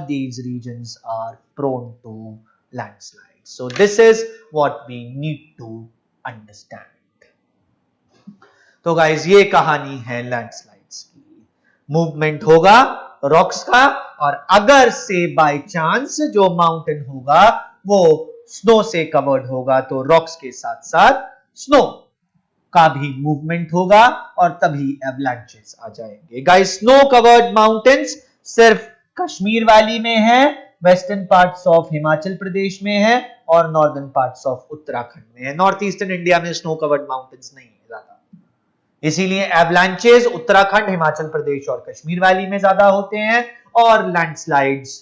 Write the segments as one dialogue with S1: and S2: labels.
S1: these regions are prone to landslides. So this is what we need to understand. तो guys ये कहानी है landslides की. Movement होगा रॉक्स का, और अगर से बाय चांस जो माउंटेन होगा वो स्नो से कवर्ड होगा तो रॉक्स के साथ साथ स्नो का भी मूवमेंट होगा और तभी एवलांचेस आ जाएंगे. गाइस स्नो कवर्ड माउंटेन्स सिर्फ कश्मीर वैली में है, western parts of Himachal Pradesh में है और नॉर्दर्न पार्ट्स ऑफ उत्तराखंड में है. नॉर्थ ईस्टर्न इंडिया में स्नो कवर्ड माउंटेन्स नहीं है ज्यादा, इसीलिए एवलांचेस उत्तराखंड, हिमाचल प्रदेश और कश्मीर वैली में ज्यादा होते हैं और लैंडस्लाइड्स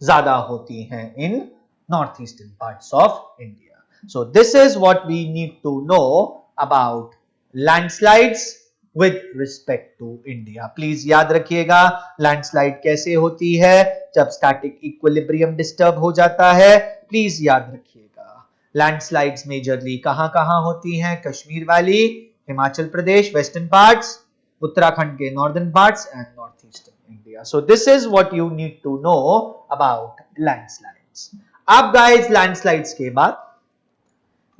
S1: ज्यादा होती हैं in north eastern parts of India. So this is what we need to know about landslides with respect to India. Please याद रखिएगा लैंडस्लाइड कैसे होती है जब स्टैटिक इक्विलिब्रियम डिस्टर्ब हो जाता है. प्लीज याद रखिएगा लैंडस्लाइड्स मेजरली कहां होती हैं? Kashmir valley, Himachal Pradesh western parts, Uttarakhand के northern parts and north eastern India. So this is what you need to know about landslides. अब गाइस लैंडस्लाइड्स के बाद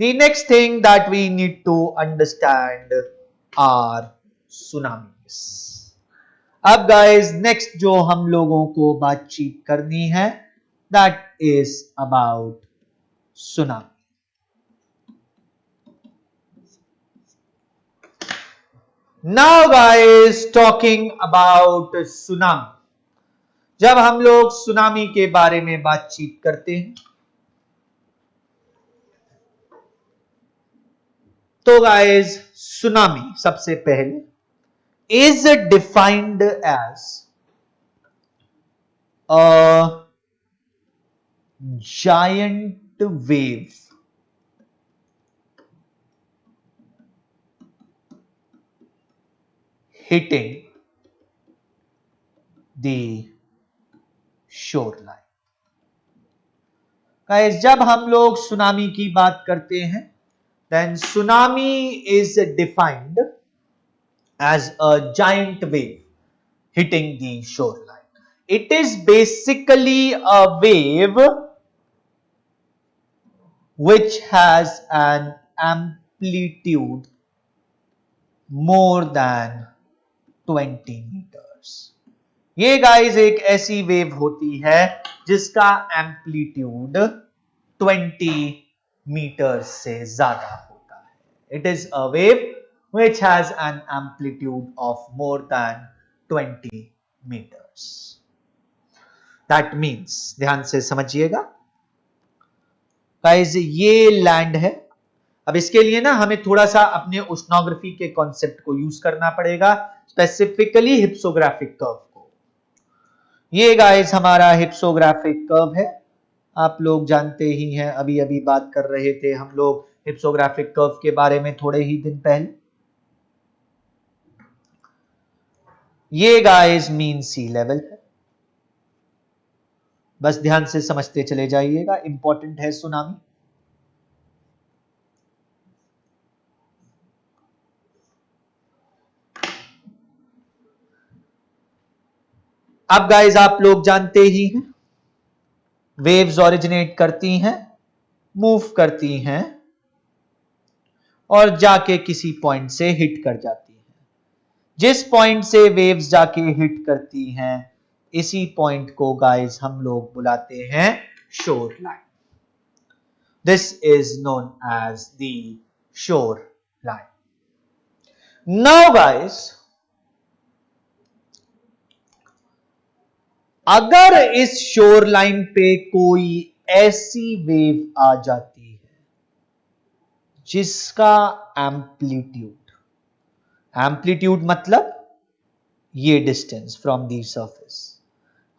S1: the next thing that we need to understand are tsunamis. अब guys next जो हम लोगों को बातचीत करनी है that is about tsunami. Now guys talking about tsunami. जब हम लोग सुनामी के बारे में बातचीत करते हैं तो गाइस सुनामी सबसे पहले is defined as a giant wave hitting the shore line. Guys जब हम लोग सुनामी की बात करते हैं then tsunami is defined as a giant wave hitting the shoreline. It is basically a wave which has an amplitude more than 20 meters. ये guys एक ऐसी वेव होती है जिसका एम्पलीट्यूड 20 मीटर से ज्यादा होता है. It is a wave which has an amplitude of more than 20 meters. That means ध्यान से समझिएगा गाइस ये लैंड है. अब इसके लिए ना हमें थोड़ा सा अपने ओशनोग्राफी के कॉन्सेप्ट को यूज करना पड़ेगा, स्पेसिफिकली हिप्सोग्राफिक कर्व को. ये गाइस हमारा हिप्सोग्राफिक कर्व है, आप लोग जानते ही हैं. अभी अभी बात कर रहे थे हम लोग हिप्सोग्राफिक कर्व के बारे में थोड़े ही दिन पहले. ये गाइस मीन सी लेवल है, बस ध्यान से समझते चले जाइएगा, इंपॉर्टेंट है सुनामी. अब गाइस आप लोग जानते ही हैं वेव्स ओरिजिनेट करती हैं, मूव करती हैं और जाके किसी पॉइंट से हिट कर जाती हैं. जिस पॉइंट से वेव्स जाके हिट करती हैं इसी पॉइंट को गाइस हम लोग बुलाते हैं shore line. This is known as the shore line. Now guys अगर इस शोर लाइन पे कोई ऐसी वेव आ जाती है जिसका एम्पलीट्यूड मतलब ये डिस्टेंस फ्रॉम दी सरफेस,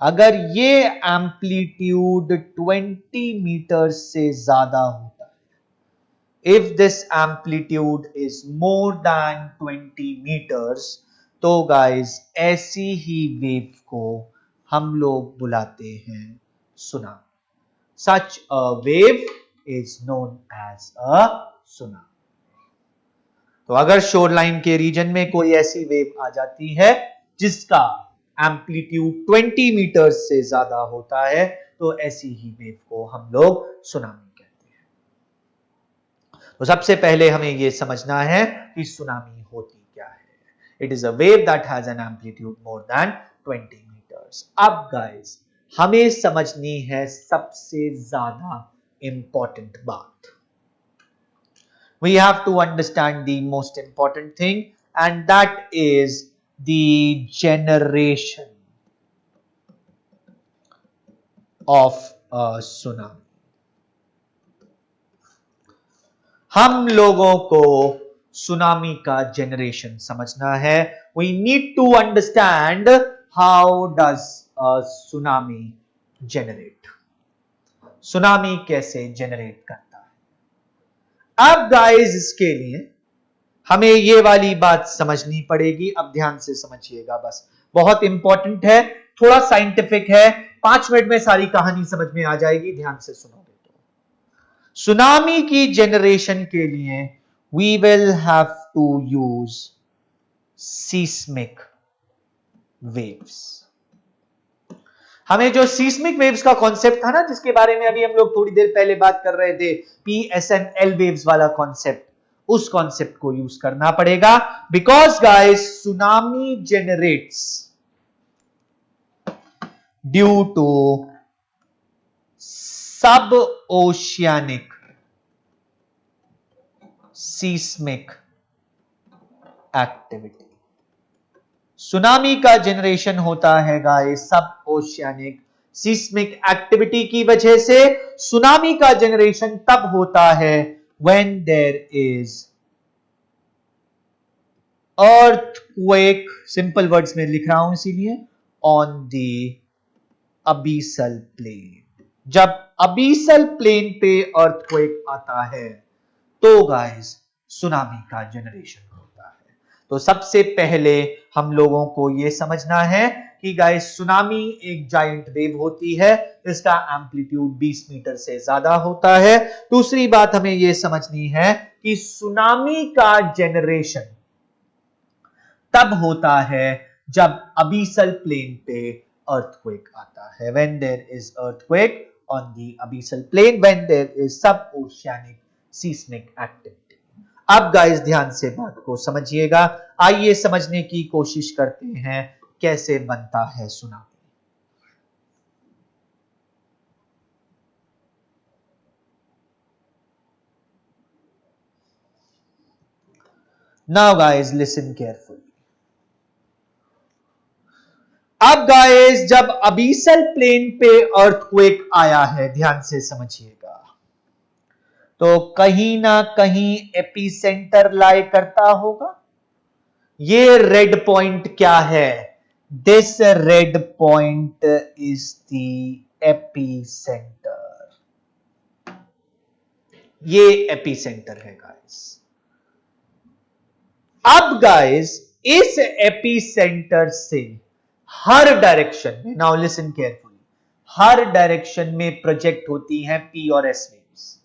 S1: अगर ये एम्पलीट्यूड 20 मीटर से ज्यादा होता है, if this amplitude is more than 20 meters, तो गाइस ऐसी ही वेव को हम लोग बुलाते हैं tsunami. Such a wave is known as a tsunami. तो अगर शोर लाइन के रीजन में कोई ऐसी वेव आ जाती है जिसका एम्पलीट्यूड 20 मीटर से ज्यादा होता है तो ऐसी ही वेव को हम लोग सुनामी कहते हैं। तो सबसे पहले हमें यह समझना है कि सुनामी होती क्या है। It is a wave that has an amplitude more than 20 meters. अब गाइस हमें समझनी है सबसे ज्यादा इंपॉर्टेंट बात। We have to understand the most important thing, and that is the generation of a tsunami. हम लोगों को सुनामी का जनरेशन समझना है। We need to understand how does a tsunami generate. Tsunami कैसे जनरेट करता है। अब गाइस इसके लिए हमें ये वाली बात समझनी पड़ेगी। अब ध्यान से समझिएगा, बस बहुत इंपॉर्टेंट है, थोड़ा साइंटिफिक है, 5 मिनट में सारी कहानी समझ में आ जाएगी, ध्यान से सुनोगे तो। सुनामी की जनरेशन के लिए we will have to use seismic waves. हमें जो सीस्मिक वेव्स का कॉन्सेप्ट था ना, जिसके बारे में अभी हम लोग थोड़ी देर पहले बात कर रहे थे, PSNL वेव्स वाला कॉन्सेप्ट, उस कॉन्सेप्ट को यूज करना पड़ेगा। Because guys tsunami generates due to sub oceanic seismic activity. Tsunami का जनरेशन होता है गाइस सब ओशियानिक सीस्मिक एक्टिविटी की वजह से। सुनामी का जनरेशन तब होता है when there is earthquake, simple words में लिख रहा हूं इसीलिए, on the abyssal plane। जब अबीसल प्लेन पे earthquake आता है तो गाइस सुनामी का जनरेशन होता है। तो सबसे पहले हम लोगों को यह समझना है कि गाइस सुनामी एक जायंट वेव होती है, इसका एम्पलीट्यूड 20 मीटर से ज्यादा होता है। दूसरी बात हमें यह समझनी है कि सुनामी का जनरेशन तब होता है जब अबीसल प्लेन पे earthquake आता है, when there is earthquake on the abyssal plane, when there is suboceanic seismic activity। अब गाइस ध्यान से बात को समझिएगा। आइए समझने की कोशिश करते हैं कैसे बनता है tsunami. Now guys listen carefully. अब गाइस जब अबीसल प्लेन पे earthquake आया है, ध्यान से समझिएगा, तो कहीं ना कहीं एपिसेंटर लाई करता होगा। ये रेड पॉइंट क्या है? This red point is the epicentre. ये एपिसेंटर है गाइस। अब गाइस इस एपिसेंटर से हर डायरेक्शन में, नाउ लिसन केयरफुली, हर डायरेक्शन में प्रोजेक्ट होती हैं P और S वेव्स।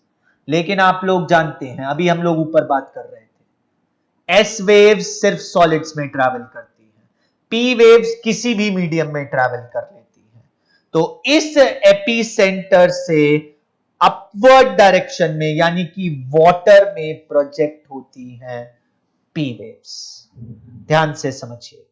S1: लेकिन आप लोग जानते हैं, अभी हम लोग ऊपर बात कर रहे थे, S वेव्स सिर्फ सॉलिड्स में ट्रैवल करती हैं, P वेव्स किसी भी मीडियम में ट्रैवल कर लेती हैं। तो इस एपिसेंटर से अपवर्ड डायरेक्शन में यानी कि वाटर में प्रोजेक्ट होती हैं P वेव्स। ध्यान से समझिए,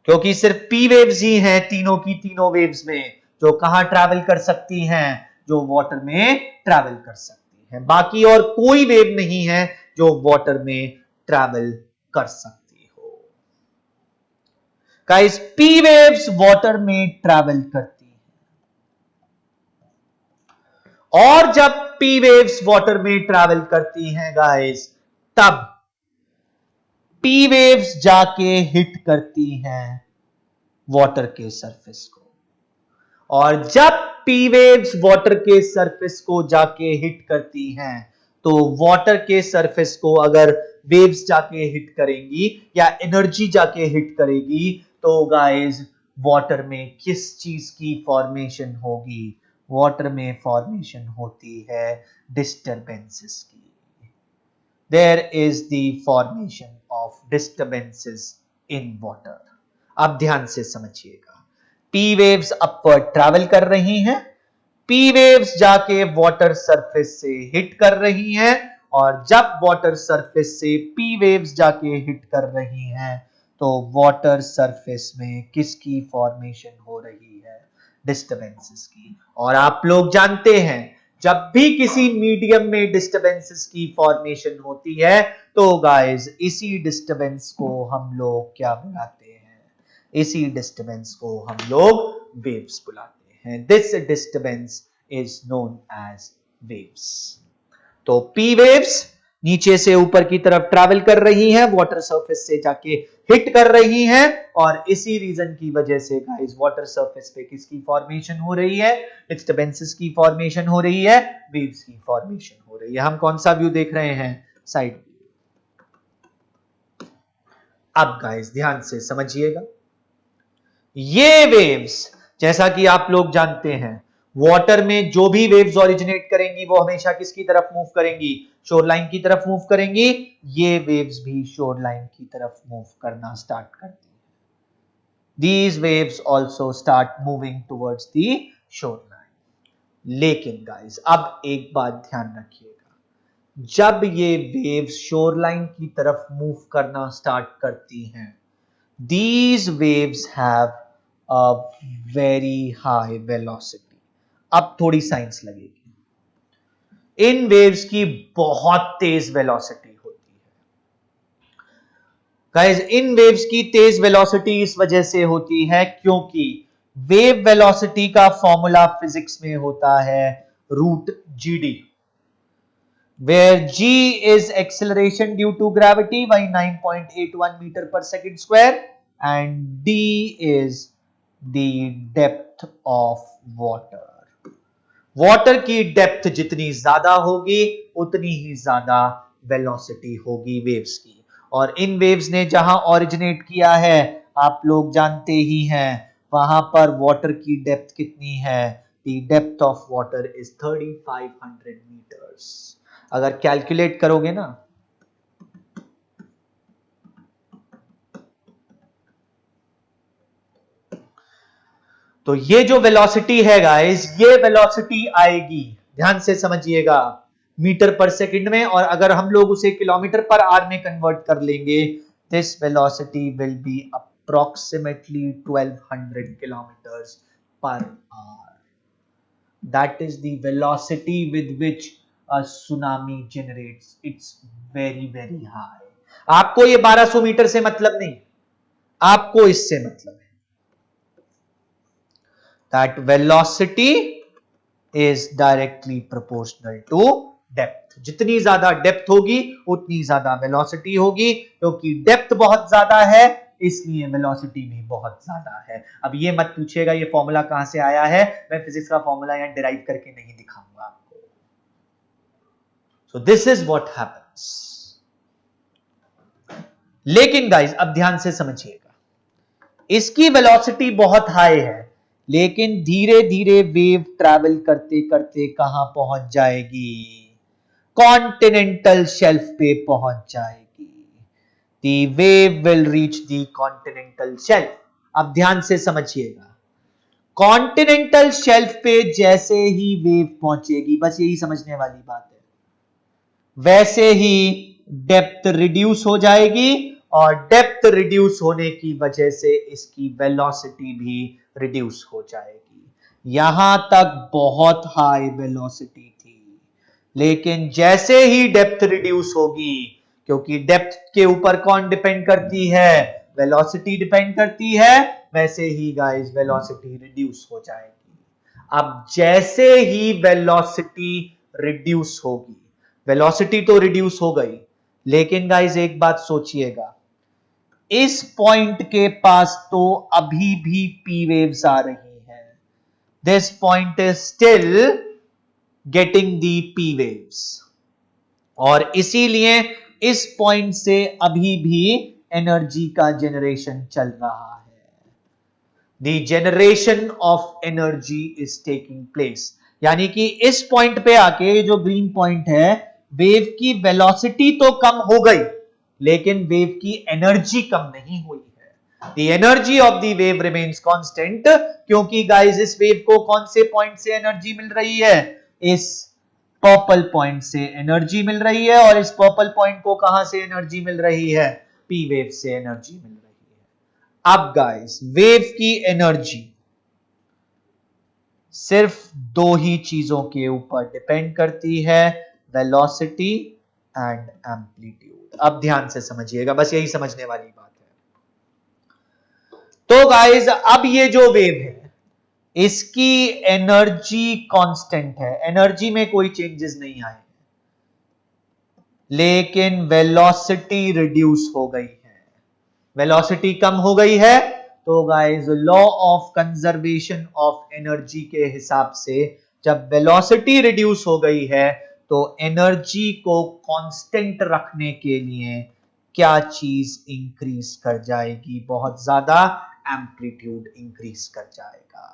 S1: क्योंकि सिर्फ P वेव्स ही हैं तीनों की तीनों वेव्स में जो कहां ट्रैवल कर सकती हैं, जो वाटर में ट्रैवल कर सकती हैं। बाकी और कोई वेव नहीं है जो वाटर में ट्रैवल कर सकती हो। गाइस P वेव्स वाटर में ट्रैवल करती हैं, और जब P वेव्स वाटर में ट्रैवल करती हैं गाइस, तब P वेव्स जाके हिट करती हैं वाटर के सरफेस को, और जब P वेव्स वाटर के सरफेस को जाके हिट करती हैं, तो वाटर के सरफेस को अगर वेव्स जाके हिट करेंगी या एनर्जी जाके हिट करेगी, तो गाइस वाटर में किस चीज की फॉर्मेशन होगी? वाटर में फॉर्मेशन होती है डिस्टर्बेंसेस की। There is the formation of disturbances in water। अब ध्यान से समझिएगा, पी वेव्स अपवर्ड ट्रैवल कर रही हैं, पी वेव्स जाके वाटर सरफेस से हिट कर रही हैं, और जब वाटर सरफेस से पी वेव्स जाके हिट कर रही हैं तो वाटर सरफेस में किसकी फॉर्मेशन हो रही है? डिस्टर्बेंसेस की। और आप लोग जानते हैं जब भी किसी मीडियम में डिस्टर्बेंसेस की फॉर्मेशन होती है तो गाइस इसी डिस्टर्बेंस को हम लोग क्या बुलाते हैं? इसी डिस्टर्बेंस को हम लोग वेव्स बुलाते हैं। This disturbance is known as waves. तो पी वेव्स नीचे से ऊपर की तरफ ट्रैवल कर रही हैं, वाटर सरफेस से जाके हिट कर रही हैं, और इसी रीजन की वजह से गाइस वाटर सरफेस पे किसकी फॉर्मेशन हो रही है? डिस्टर्बेंसेस की फॉर्मेशन हो रही है, वेव्स की फॉर्मेशन हो रही है। हम कौन सा व्यू देख रहे हैं? Side view. अब गाइस ध्यान से समझिएगा, ये वेव्स जैसा कि आप लोग जानते हैं वाटर में जो भी वेव्स ओरिजिनेट करेंगी वो हमेशा किसकी तरफ मूव करेंगी? शोरलाइन की तरफ मूव करेंगी। ये वेव्स भी शोरलाइन की तरफ मूव करना स्टार्ट करती है। These waves also start moving towards the shoreline। लेकिन गाइस अब एक बात ध्यान रखिएगा, जब ये वेव्स शोरलाइन की तरफ मूव करना स्टार्ट करती हैं, these waves have a very high velocity। अब थोड़ी साइंस लगेगी। इन वेव्स की बहुत तेज वेलोसिटी होती है। गाइस इन वेव्स की तेज वेलोसिटी इस वजह से होती है क्योंकि वेव वेलोसिटी का फॉर्मूला फिजिक्स में होता है √GD, where g is acceleration due to gravity by 9.81 meter per second square and d is the depth of water। Water की डेप्थ जितनी ज्यादा होगी उतनी ही ज्यादा वेलोसिटी होगी वेव्स की। और इन वेव्स ने जहां ओरिजिनेट किया है आप लोग जानते ही हैं, वहां पर वाटर की डेप्थ कितनी है? The depth of water is 3500 meters. अगर कैलकुलेट करोगे ना तो ये जो वेलोसिटी है गाइस, ये वेलोसिटी आएगी, ध्यान से समझिएगा, मीटर पर सेकंड में, और अगर हम लोग उसे किलोमीटर पर आवर में कन्वर्ट कर लेंगे, this velocity will be approximately 1200 kilometres per hour. That is the velocity with which a tsunami generates. It's very very high. आपको ये 1200 मीटर से मतलब नहीं, आपको इससे मतलब है। That velocity is directly proportional to depth। जितनी ज्यादा डेप्थ होगी उतनी ज्यादा वेलोसिटी होगी, क्योंकि डेप्थ बहुत ज्यादा है इसलिए वेलोसिटी भी बहुत ज्यादा है। अब ये मत पूछिएगा ये फॉर्मूला कहां से आया है, मैं फिजिक्स का फॉर्मूला यहां डिराइव करके नहीं दिखाऊंगा आपको। सो दिस इज व्हाट हैपेंस। लेकिन गाइस अब ध्यान से समझिएगा, इसकी वेलोसिटी बहुत हाई है लेकिन धीरे धीरे वेव ट्रैवल करते करते कहां पहुंच जाएगी? कॉन्टिनेंटल शेल्फ पे पहुंच जाएगी। The wave will reach the continental shelf. अब ध्यान से समझिएगा, कॉन्टिनेंटल शेल्फ पे जैसे ही वेव पहुंचेगी, बस यही समझने वाली बात है, वैसे ही डेप्थ रिड्यूस हो जाएगी, और डेप्थ रिड्यूस होने की वजह से इसकी वेलोसिटी भी रिड्यूस हो जाएगी। यहां तक बहुत हाई वेलोसिटी थी, लेकिन जैसे ही डेप्थ रिड्यूस होगी, क्योंकि डेप्थ के ऊपर कौन डिपेंड करती है? वेलोसिटी डिपेंड करती है, वैसे ही गाइस वेलोसिटी रिड्यूस हो जाएगी। अब जैसे ही वेलोसिटी रिड्यूस होगी, वेलोसिटी तो रिड्यूस हो गई, लेकिन गाइस एक बात सोचिएगा, इस पॉइंट के पास तो अभी भी पी वेव्स आ रही हैं। This point is still getting the P waves, और इसीलिए इस पॉइंट से अभी भी एनर्जी का जनरेशन चल रहा है। The generation of energy is taking place. यानी कि इस पॉइंट पे आके जो ग्रीन पॉइंट है, वेव की वेलोसिटी तो कम हो गई लेकिन वेव की एनर्जी कम नहीं हुई है। The energy of the wave remains constant, क्योंकि गाइस इस वेव को कौन से पॉइंट से एनर्जी मिल रही है? इस पर्पल पॉइंट से एनर्जी मिल रही है, और इस पर्पल पॉइंट को कहां से एनर्जी मिल रही है? पी वेव से एनर्जी मिल रही है। अब गाइस वेव की एनर्जी सिर्फ दो ही चीजों के ऊपर डिपेंड करती है, वेलोसिटी एंड एम्पलीट्यूड। अब ध्यान से समझिएगा, बस यही समझने वाली बात है। तो गाइस अब ये जो वेव है इसकी एनर्जी कांस्टेंट है, एनर्जी में कोई चेंजेस नहीं आए, लेकिन वेलोसिटी रिड्यूस हो गई है, वेलोसिटी कम हो गई है। तो guys law of conservation of energy के हिसाब से जब वेलोसिटी रिड्यूस हो गई है तो एनर्जी को कांस्टेंट रखने के लिए क्या चीज इंक्रीज कर जाएगी? बहुत ज्यादा एम्पलीट्यूड इंक्रीज कर जाएगा।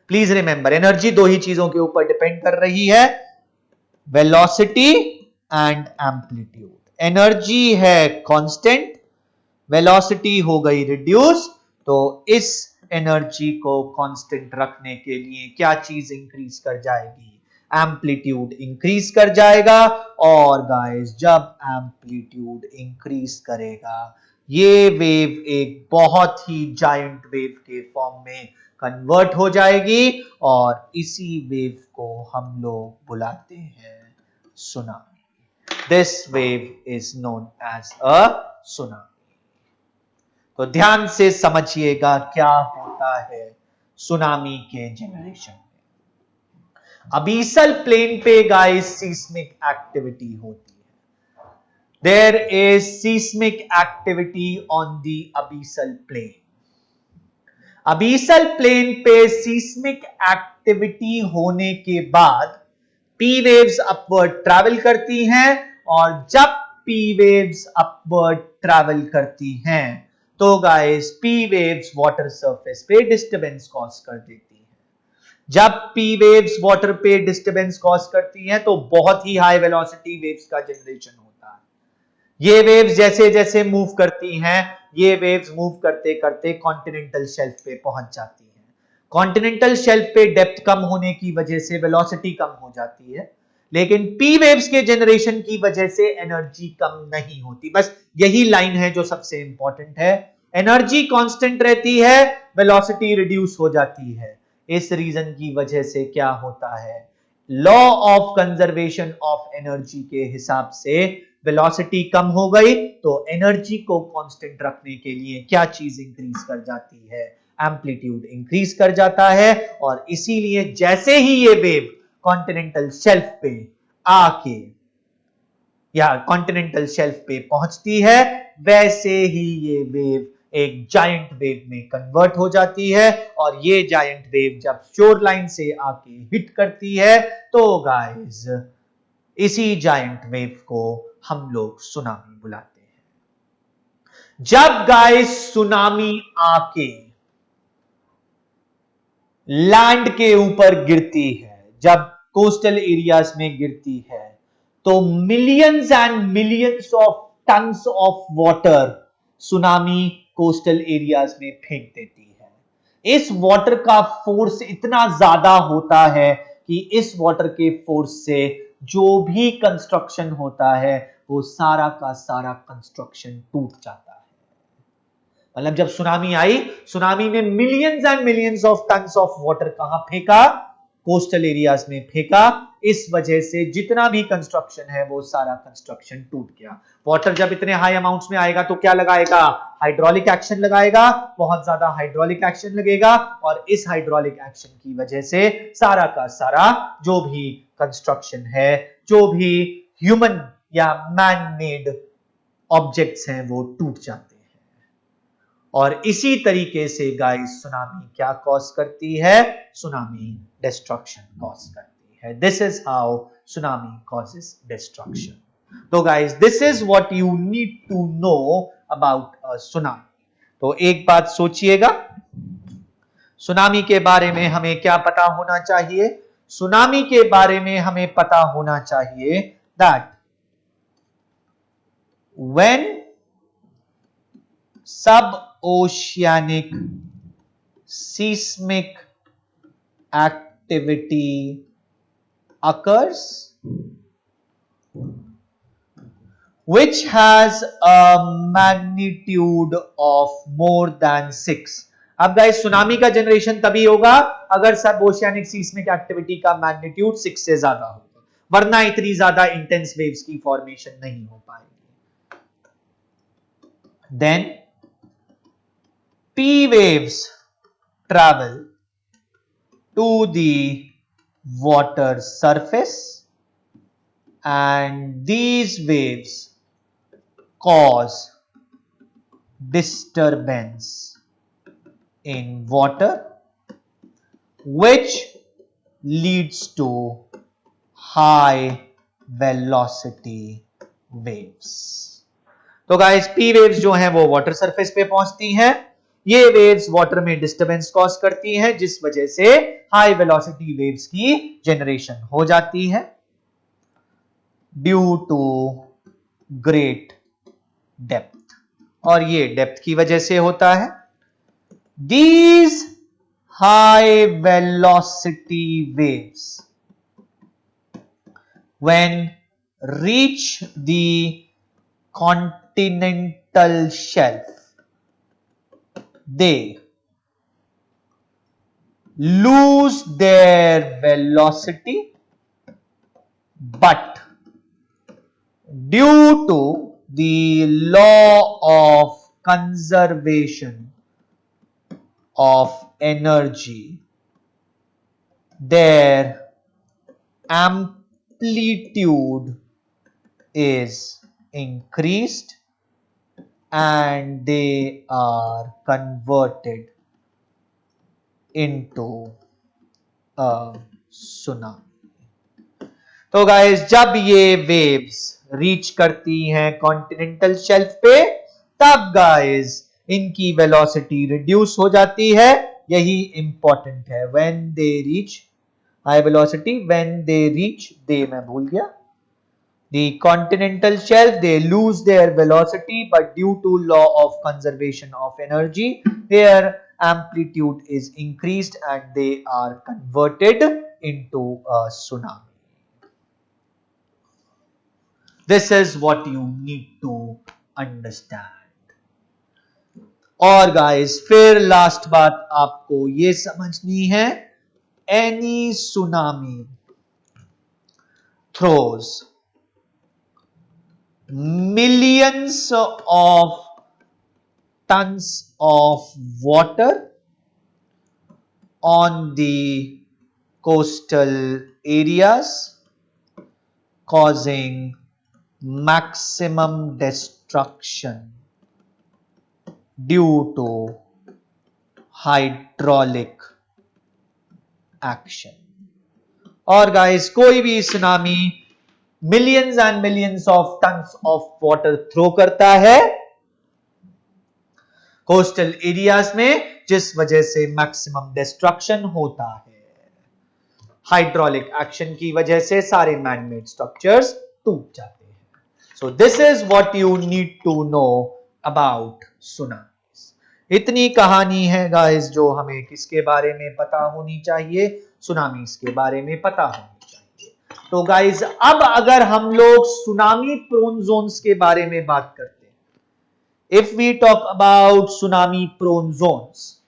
S1: प्लीज रिमेंबर, एनर्जी दो ही चीजों के ऊपर डिपेंड कर रही है, वेलोसिटी एंड एम्पलीट्यूड। एनर्जी है कांस्टेंट, वेलोसिटी हो गई रिड्यूस, तो इस एनर्जी को कांस्टेंट रखने के लिए क्या चीज इंक्रीज कर जाएगी? एम्पलीट्यूड इंक्रीज कर जाएगा। और गाइस जब एम्पलीट्यूड इंक्रीज करेगा ये वेव एक बहुत ही जायंट वेव के फॉर्म में कन्वर्ट हो जाएगी, और इसी वेव को हम लोग बुलाते हैं tsunami. This wave is known as a tsunami. तो ध्यान से समझिएगा क्या होता है सुनामी के जनरेशन में। अबीसल प्लेन पे गाइस सीस्मिक एक्टिविटी होती है। There is seismic activity on the abyssal plain. Abyssal plain पे सीस्मिक एक्टिविटी होने के बाद पी वेव्स अपवर्ड ट्रैवल करती हैं, और जब पी वेव्स अपवर्ड ट्रैवल करती हैं तो guys P waves water surface पे डिस्टरबेंस कॉज कर देती है। जब पी वेव्स वाटर पे डिस्टरबेंस कॉज करती हैं तो बहुत ही हाई वेलोसिटी वेव्स का जनरेशन होता है। ये वेव्स जैसे जैसे मूव करती हैं, ये वेव्स मूव करते करते कॉन्टिनेंटल शेल्फ पे पहुंच जाती हैं। कॉन्टिनेंटल शेल्फ पे डेप्थ कम होने की वजह से वेलोसिटी कम हो जाती है, लेकिन पी वेव्स के जनरेशन की वजह से एनर्जी कम नहीं होती। बस यही लाइन है जो सबसे इंपॉर्टेंट है, एनर्जी कांस्टेंट रहती है, वेलोसिटी रिड्यूस हो जाती है। इस रीजन की वजह से क्या होता है, law of conservation of energy के हिसाब से वेलोसिटी कम हो गई तो एनर्जी को कांस्टेंट रखने के लिए क्या चीज इंक्रीज कर जाती है? एम्पलीट्यूड इंक्रीज कर जाता है। और इसीलिए जैसे ही ये वेव कॉन्टिनेंटल शेल्फ पे आके या कॉन्टिनेंटल शेल्फ पे पहुंचती है, वैसे ही ये वेव एक जायंट वेव में कन्वर्ट हो जाती है, और ये जायंट वेव जब शोर लाइन से आके हिट करती है तो गाइस इसी जायंट वेव को हम लोग सुनामी बुलाते हैं। जब गाइस सुनामी आके लैंड के ऊपर गिरती है, जब कोस्टल एरियाज में गिरती है, तो millions and millions of tons of water tsunami coastal areas में फेंक देती है। इस वाटर का फोर्स इतना ज्यादा होता है कि इस वाटर के फोर्स से जो भी कंस्ट्रक्शन होता है वो सारा का सारा कंस्ट्रक्शन टूट जाता है। मतलब जब सुनामी आई, सुनामी ने millions and millions of tons of water कहां फेंका? कोस्टल एरियाज में फेंका। इस वजह से जितना भी कंस्ट्रक्शन है वो सारा कंस्ट्रक्शन टूट गया। वाटर जब इतने हाई अमाउंट्स में आएगा तो क्या लगाएगा? हाइड्रोलिक एक्शन लगाएगा, बहुत ज्यादा हाइड्रोलिक एक्शन लगेगा, और इस हाइड्रोलिक एक्शन की वजह से सारा का सारा जो भी कंस्ट्रक्शन है, जो भी ह्यूमन या मैन मेड ऑब्जेक्ट्स हैं वो टूट जाते हैं। और इसी तरीके से गाइस सुनामी क्या कॉज करती है? सुनामी डिस्ट्रक्शन कॉज करती है। This is how tsunami causes destruction. तो guys this is what you need to know about a tsunami. तो एक बात सोचिएगा, सुनामी के बारे में हमें क्या पता होना चाहिए? सुनामी के बारे में हमें पता होना चाहिए दैट व्हेन सब oceanic seismic activity occurs which has a magnitude of more than 6. अब गाइस सुनामी का जनरेशन तभी होगा अगर सब ओशियानिक सीस्मिक एक्टिविटी का मैग्नीट्यूड 6 से ज्यादा होगा, वरना इतनी ज्यादा इंटेंस वेव्स की फॉर्मेशन नहीं हो पाएगी. Then P waves travel to the water surface and these waves cause disturbance in water which leads to high velocity waves. तो गाइस पी वेव्स जो हैं वो वाटर सरफेस पे पहुंचती हैं. ये वेव्स वाटर में डिस्टरबेंस कॉज करती हैं जिस वजह से हाई वेलोसिटी वेव्स की जनरेशन हो जाती है ड्यू टू ग्रेट डेप्थ, और ये डेप्थ की वजह से होता है. These high velocity waves when reach the continental shelf they lose their velocity, but due to the law of conservation of energy their amplitude is increased and they are converted into a tsunami. तो guys जब ये waves reach करती हैं continental shelf पे तब guys इनकी velocity reduce हो जाती है. यही इंपॉर्टेंट है. When they reach high velocity, when they reach they मैं भूल गया the continental shelf they lose their velocity, but due to law of conservation of energy their amplitude is increased and they are converted into a tsunami. This is what you need to understand. और guys फिर last बात आपको ये समझनी है, any tsunami throws millions of tons of water on the coastal areas causing maximum destruction due to hydraulic action. और guys कोई भी tsunami millions and millions of tons of water throw करता है कोस्टल एरियाज में जिस वजह से maximum destruction होता है. हाइड्रोलिक एक्शन की वजह से सारे मैनमेड स्ट्रक्चर्स टूट जाते हैं. So this is what you need to know about tsunamis. इतनी कहानी है गाइस जो हमें किसके बारे में पता होनी चाहिए, सुनामीज के बारे में पता होनी चाहिए. तो गाइज अब अगर हम लोग सुनामी प्रोन जोन्स के बारे में बात करते हैं, if we talk about tsunami prone zones,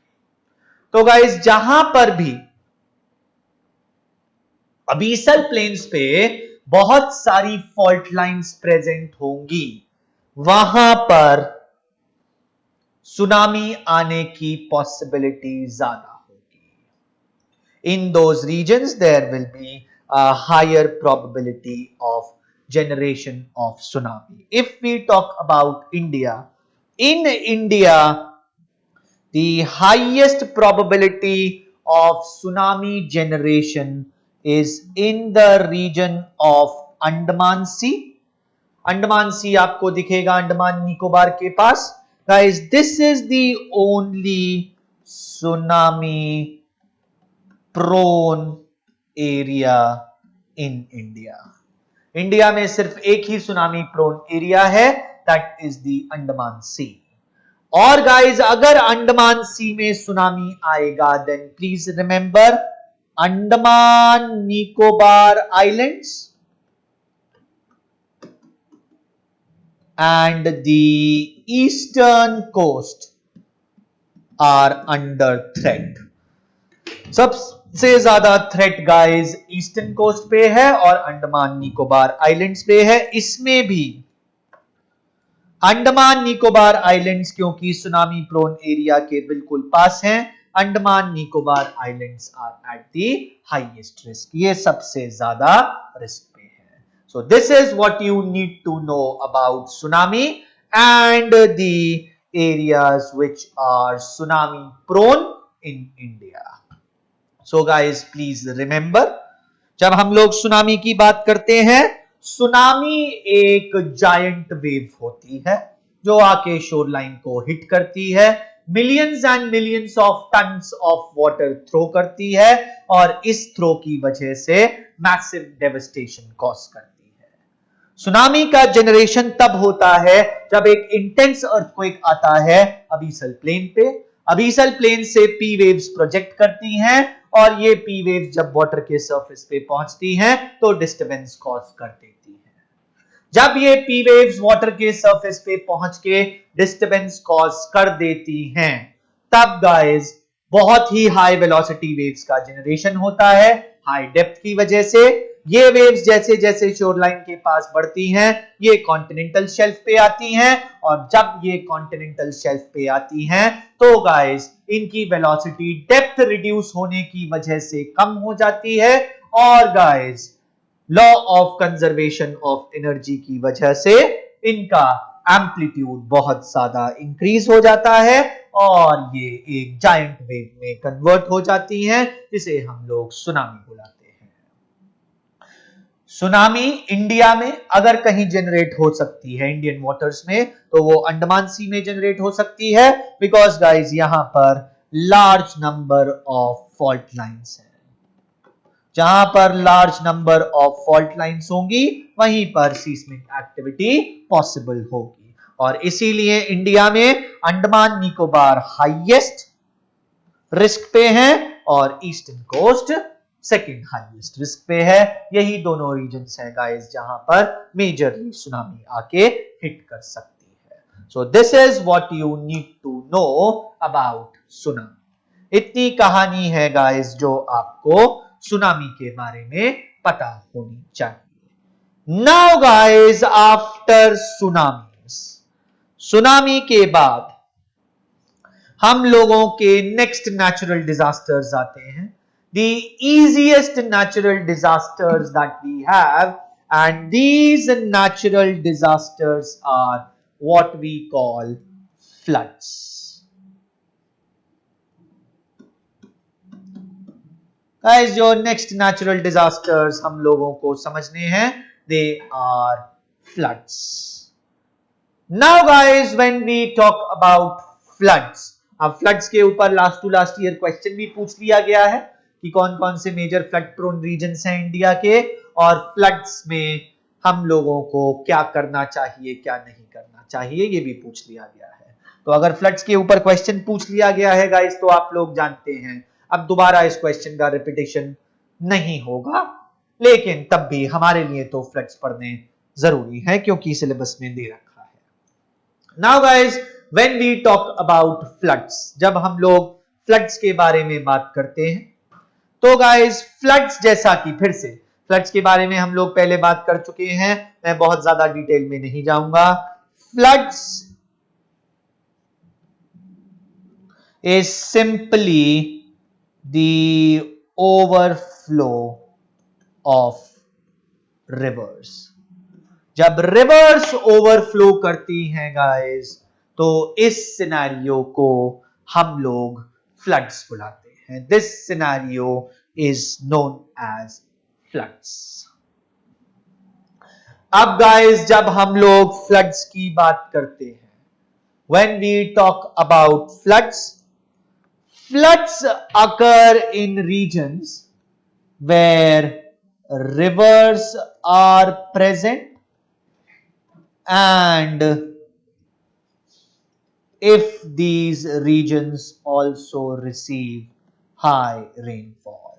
S1: तो गाइज जहां पर भी अबीसल प्लेन्स पे बहुत सारी फॉल्ट लाइंस प्रेजेंट होंगी वहां पर सुनामी आने की पॉसिबिलिटी ज्यादा होगी. In those regions there will be a higher probability of generation of tsunami. If we talk about India, in India the highest probability of tsunami generation is in the region of Andaman Sea. Andaman Sea आपको दिखेगा अंडमान निकोबार के पास. Guys, this is the only tsunami prone area in India. India में सिर्फ एक ही tsunami prone area है, that is the Andaman sea. और गाइज अगर अंडमान सी में सुनामी आएगा then please remember Andaman Nicobar islands and the eastern coast are under threat. सबसे ज्यादा थ्रेट गाइस ईस्टर्न कोस्ट पे है और अंडमान निकोबार आइलैंड्स पे है। इसमें भी अंडमान निकोबार आइलैंड्स क्योंकि सुनामी प्रोन एरिया के बिल्कुल पास हैं, Andaman Nicobar islands are at the highest risk, ये सबसे ज्यादा रिस्क पे है। So this is what you need to know about tsunami and the areas which are tsunami prone in India. So guys please remember जब हम लोग सुनामी की बात करते हैं, सुनामी एक जायंट वेव होती है जो आके शोर लाइन को हिट करती है, millions and millions of tons of water throw करती है और इस थ्रो की वजह से मैसिव डेवस्टेशन कॉज करती है। सुनामी का जनरेशन तब होता है जब एक इंटेंस अर्थक्वेक आता है अबीसल प्लेन पे, अबीसल प्लेन से पी वेव्स प्रोजेक्ट करती हैं और ये पी वेव्स जब वाटर के सरफेस पे पहुंचती हैं तो डिस्टर्बेंस कॉज कर देती है। जब ये पी वेव्स वाटर के सरफेस पे पहुंच के डिस्टर्बेंस कॉज कर देती हैं तब गाइस बहुत ही हाई वेलोसिटी वेव्स का जनरेशन होता है हाई डेप्थ की वजह से। ये वेव्स जैसे जैसे शोरलाइन के पास बढ़ती हैं ये कॉन्टिनेंटल शेल्फ पे आती हैं और जब ये कॉन्टिनेंटल शेल्फ पे आती हैं तो गाइस इनकी वेलोसिटी डेप्थ रिड्यूस होने की वजह से कम हो जाती है और guys law of conservation of energy की वजह से इनका एम्पलीट्यूड बहुत ज्यादा इंक्रीज हो जाता है और ये एक जायंट वेव में कन्वर्ट हो जाती हैं जिसे हम लोग सुनामी बुलाते हैं। सुनामी इंडिया में अगर कहीं जनरेट हो सकती है इंडियन वाटर्स में तो वो अंडमान सी में जनरेट हो सकती है बिकॉज गाइस यहां पर large number of fault lines है। जहां पर large number of fault lines होंगी वहीं पर सीस्मिक एक्टिविटी पॉसिबल होगी और इसीलिए इंडिया में अंडमान निकोबार हाईएस्ट रिस्क पे है और eastern coast second highest risk पे है। यही दोनों रीजन्स हैं गाइस जहां पर मेजरली सुनामी आके हिट कर सकती है। So this is what you need to know about tsunami. इतनी कहानी है गाइस जो आपको सुनामी के बारे में पता होनी चाहिए। नाउ गाइस आफ्टर सुनामी के बाद हम लोगों के नेक्स्ट नेचुरल डिजास्टर्स आते हैं। The easiest natural disasters that we have and these natural disasters are what we call floods. Guys जो next natural disasters हम लोगों को समझने हैं they are floods. Now guys when we talk about floods, अब floods के ऊपर last to last year question भी पूछ लिया गया है कि कौन कौन से मेजर फ्लड प्रोन रीजन्स हैं इंडिया के और फ्लड्स में हम लोगों को क्या करना चाहिए क्या नहीं करना चाहिए ये भी पूछ लिया गया है। तो अगर फ्लड्स के ऊपर क्वेश्चन पूछ लिया गया है गाइस तो आप लोग जानते हैं अब दोबारा इस क्वेश्चन का रिपीटेशन नहीं होगा लेकिन तब भी हमारे लिए तो फ्लड्स पढ़ने जरूरी है क्योंकि सिलेबस में दे रखा है। Now guys when we talk about floods, जब हम लोग फ्लड्स के बारे में बात करते हैं तो गाइस फ्लड्स जैसा कि फिर से फ्लड्स के बारे में हम लोग पहले बात कर चुके हैं, मैं बहुत ज्यादा डिटेल में नहीं जाऊंगा। Floods is simply the overflow of reverse. जब रिवर्स ओवरफ्लो करती हैं गाइस तो इस सिनेरियो को हम लोग फ्लड्स बुलाते हैं। This scenario is known as floods. अब गाइस जब हम लोग फ्लड्स की बात करते हैं when we talk about floods, floods occur in regions where rivers are present and if these regions also receive high rainfall.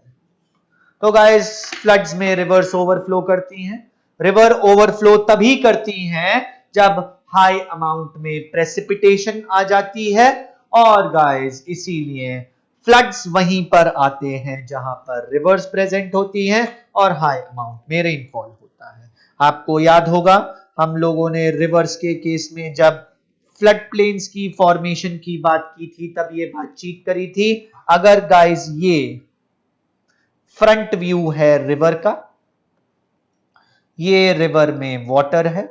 S1: तो गाइस फ्लड्स में रिवर्स ओवरफ्लो करती हैं. रिवर ओवरफ्लो तभी करती हैं जब हाई अमाउंट में प्रेसिपिटेशन आ जाती है, और गाइस इसीलिए फ्लड्स वहीं पर आते हैं जहां पर रिवर्स प्रेजेंट होती हैं और हाई अमाउंट में रेनफॉल होता है. आपको याद होगा हम लोगों ने रिवर्स के केस में जब फ्लड प्लेन्स की फॉर्मेशन की बात की थी तब ये बातचीत करी थी. अगर गाइस ये फ्रंट व्यू है रिवर का, ये रिवर में वाटर है,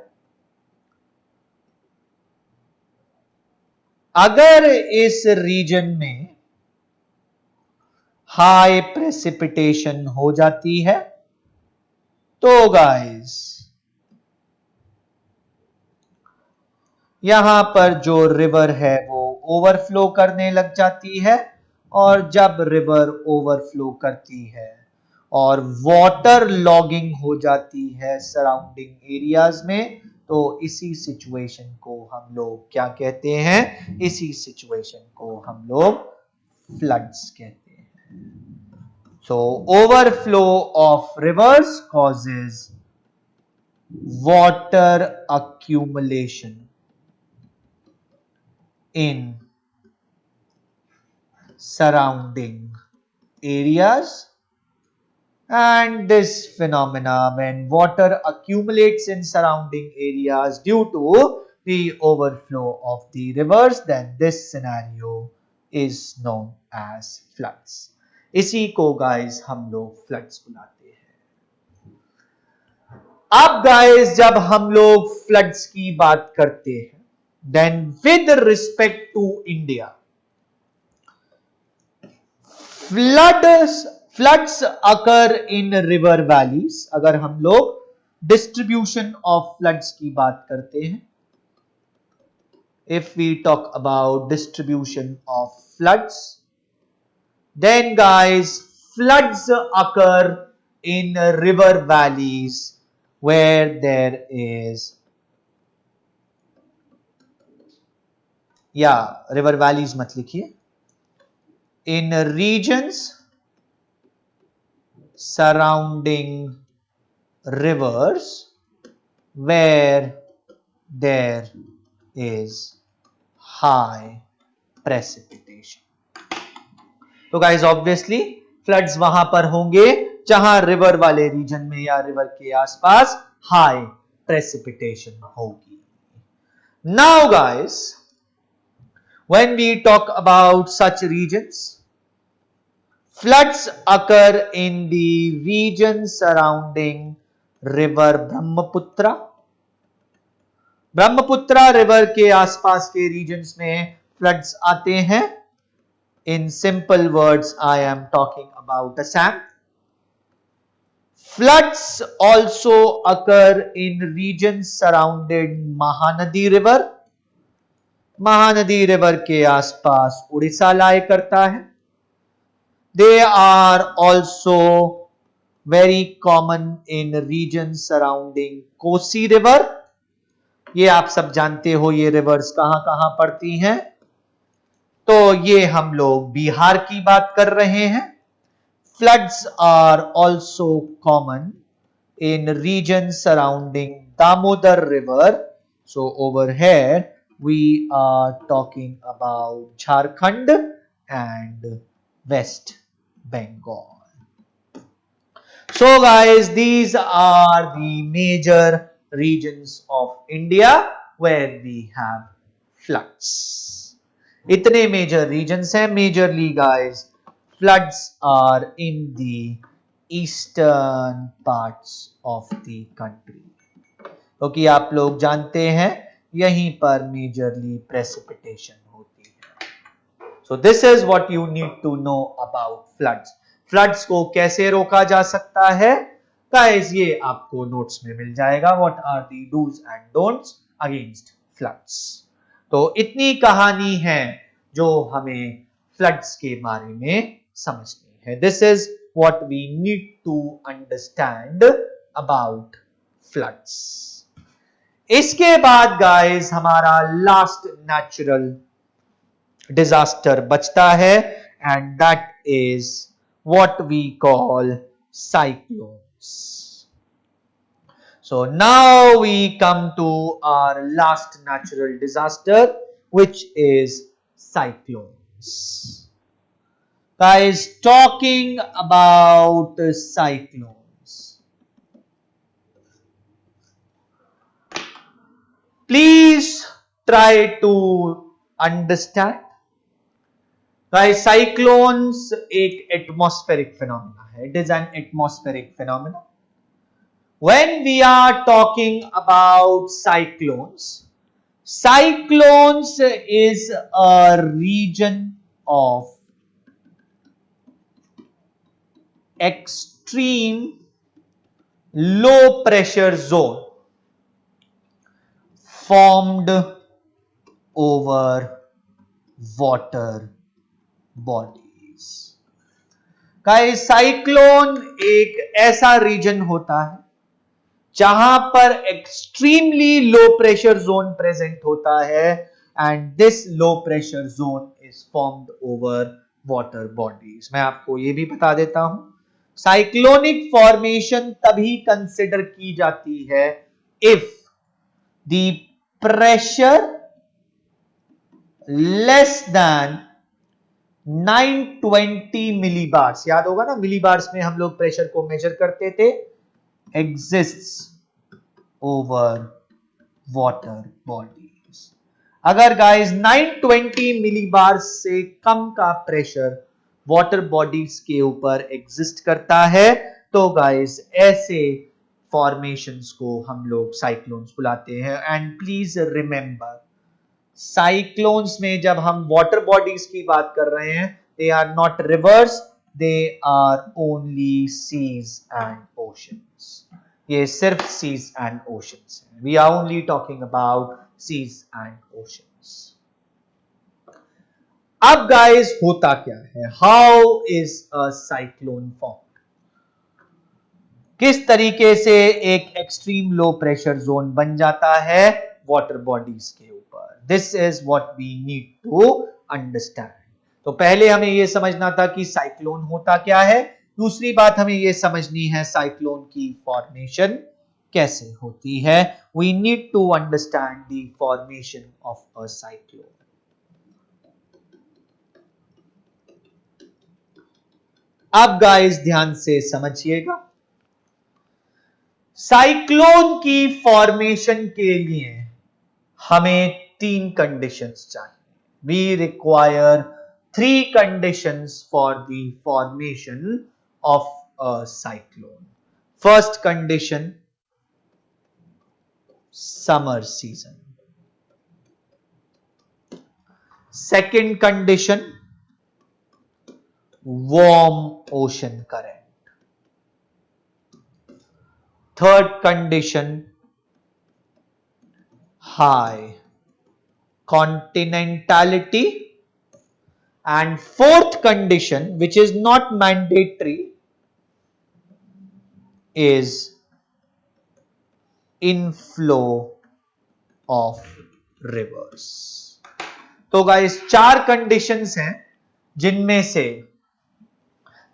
S1: अगर इस रीजन में हाई प्रेसिपिटेशन हो जाती है तो गाइस यहां पर जो रिवर है वो ओवरफ्लो करने लग जाती है, और जब रिवर ओवरफ्लो करती है और वाटर लॉगिंग हो जाती है सराउंडिंग एरियाज में, तो इसी सिचुएशन को हम लोग क्या कहते हैं? इसी सिचुएशन को हम लोग फ्लड्स कहते हैं. So overflow of rivers causes water accumulation in surrounding areas, and this phenomena, when water accumulates in surrounding areas due to the overflow of the rivers, then this scenario is known as floods. इसी को guys हम लोग floods बुलाते हैं. अब guys जब हम लोग फ्लड्स की बात करते हैं, then with respect to India, floods occur in river valleys. अगर हम लोग डिस्ट्रीब्यूशन ऑफ फ्लड्स की बात करते हैं, if we talk about distribution of floods, then guys floods occur in river valleys where there is, या रिवर वैलीज मत लिखिए, in regions surrounding rivers where there is high precipitation. तो guys obviously floods वहां पर होंगे जहां river वाले reason में या रिवर के आसपास हाई प्रेसिपिटेशन होगी. Now guys when we talk about such regions, floods occur in the region surrounding river Brahmaputra. Brahmaputra river के आसपास के रीजन्स में फ्लड्स आते हैं. In simple words, I am talking about Assam. Floods also occur in regions surrounding Mahanadi river. Mahanadi river के आसपास उड़ीसा लाए करता है. They are also very common in region surrounding Kosi river. ये आप सब जानते हो ये रिवर्स कहां कहां पड़ती हैं. तो ये हम लोग बिहार की बात कर रहे हैं. Floods are also common in region surrounding Damodar river. So over here we are talking about Jharkhand and West Bengal. So guys, these are the major regions of India where we have floods. इतने major regions हैं. Majorly guys, floods are in the eastern parts of the country. क्योंकि आप लोग जानते हैं यहीं पर majorly precipitation होती है. So this is what you need to know about floods. Floods को कैसे रोका जा सकता है गाइस, ये आपको नोट्स में मिल जाएगा. What are the dos and don'ts against floods. तो इतनी कहानी है जो हमें फ्लड्स के बारे में समझनी है. This is what we need to understand about floods. इसके बाद गाइस हमारा लास्ट नेचुरल डिजास्टर बचता है, and that is what we call cyclones. So now we come to our last natural disaster, which is cyclones. Guys, talking about cyclones, please try to understand. Guys, cyclones एक atmospheric phenomena है. It is an atmospheric phenomena. When we are talking about cyclones, cyclones is a region of extreme low pressure zone formed over water bodies. Guys, cyclone एक ऐसा reason होता है जहां पर extremely low pressure zone present होता है, and this low pressure zone is formed over water bodies. मैं आपको यह भी बता देता हूं, साइक्लोनिक फॉर्मेशन तभी कंसिडर की जाती है if the pressure less than 920 मिलीबार्स, याद होगा ना, मिलीबार्स में हम लोग प्रेशर को मेजर करते थे, exists over water bodies. अगर गाइस 920 मिलीबार से कम का प्रेशर वाटर बॉडीज के ऊपर एग्जिस्ट करता है, तो गाइस ऐसे फॉर्मेशंस को हम लोग साइक्लोन्स बुलाते हैं. एंड प्लीज रिमेंबर, साइक्लोन्स में जब हम वाटर बॉडीज की बात कर रहे हैं, they are not rivers, they are only seas and oceans. ये सिर्फ seas and oceans है. We are only talking about seas and oceans. अब guys होता क्या है? How is a cyclone formed? किस तरीके से एक एक्सट्रीम लो प्रेशर जोन बन जाता है वाटर बॉडीज के ऊपर? This is what we need to understand. तो पहले हमें यह समझना था कि साइक्लोन होता क्या है, दूसरी बात हमें यह समझनी है साइक्लोन की फॉर्मेशन कैसे होती है. We need to understand the formation of a cyclone. अब गाइस ध्यान से समझिएगा, साइक्लोन की फॉर्मेशन के लिए हमें 3 कंडीशंस चाहिए. We require 3 conditions for the formation of a cyclone. First condition, summer season. Second condition, warm ocean current. Third condition, high continentality. And fourth condition, which is not mandatory, is inflow of rivers. तो guys 4 conditions हैं, जिनमें से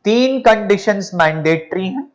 S1: 3 conditions mandatory हैं